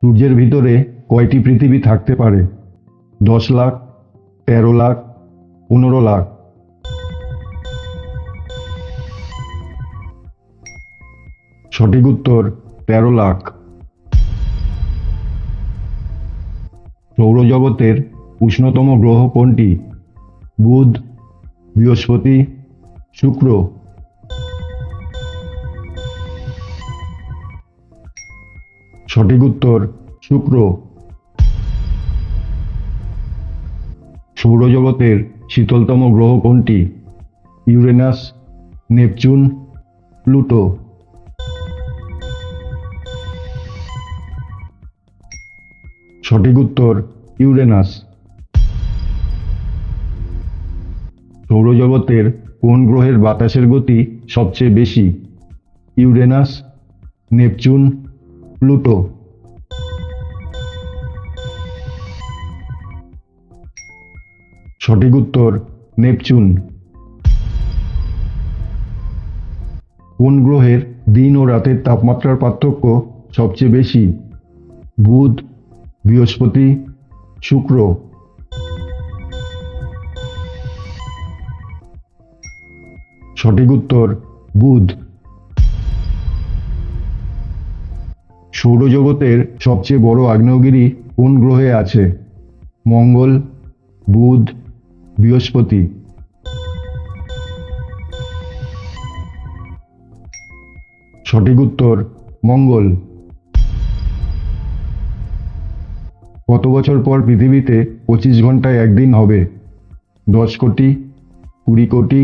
সূর্যের ভিতরে কয়টি পৃথিবী থাকতে পারে? 10 লাখ, 13 লাখ, 15 লাখ। সঠিক উত্তর 13 লাখ। সৌরজগতের উষ্ণতম গ্রহ কোনটি? বুধ, বৃহস্পতি, শুক্র। সঠিক উত্তর শুক্র। সৌরজগতের শীতলতম গ্রহ কোনটি? Uranus, Neptune, Pluto. সঠিক উত্তর ইউরেনাস। সৌরজগতের কোন গ্রহের বাতাসের গতি সবচেয়ে বেশি? Uranus, Neptune, Pluto. সঠিক উত্তর নেপচুন। কোন গ্রহের দিন ও রাতের তাপমাত্রার পার্থক্য সবচেয়ে বেশি? বুধ, বৃহস্পতি, শুক্র। সঠিক উত্তর বুধ। সৌরজগতের সবচেয়ে বড় আগ্নেয়গিরি কোন গ্রহে আছে? মঙ্গল, বুধ, বৃহস্পতি। সঠিক উত্তর মঙ্গল। কত বছর পর পৃথিবীতে 25 ঘন্টায় একদিন হবে? 10 কোটি, 20 কোটি,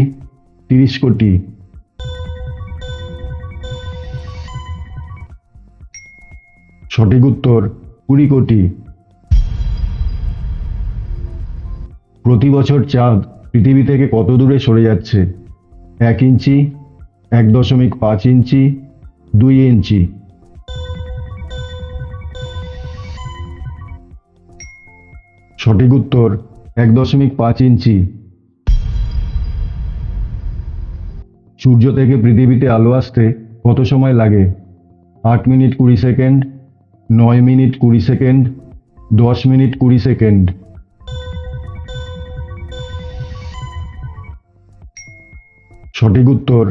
30 কোটি। সঠিক উত্তর 20 কোটি। প্রতি বছর চাঁদ পৃথিবী থেকে কত দূরে সরে যাচ্ছে? 1 ইঞ্চি, 1.5 ইঞ্চি, 2 ইঞ্চি। সঠিক উত্তর 1.5 ইঞ্চি। সূর্য থেকে পৃথিবীতে আলো আসতে কত সময় লাগে? 8 minute 20 second, 9 minute 20 second, 10 minute 20 second. সঠিক উত্তর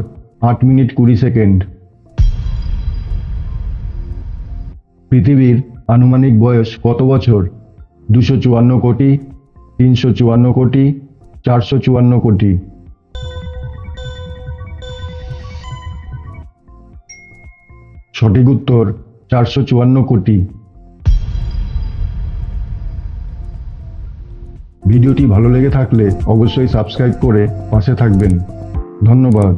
8 মিনিট 20 সেকেন্ড। পৃথিবীর আনুমানিক বয়স কত বছর? 254 কোটি, 354 কোটি, 454 কোটি। সঠিক উত্তর 454 কোটি। ভিডিওটি ভালো লেগে থাকলে অবশ্যই সাবস্ক্রাইব করে পাশে থাকবেন। ধন্যবাদ।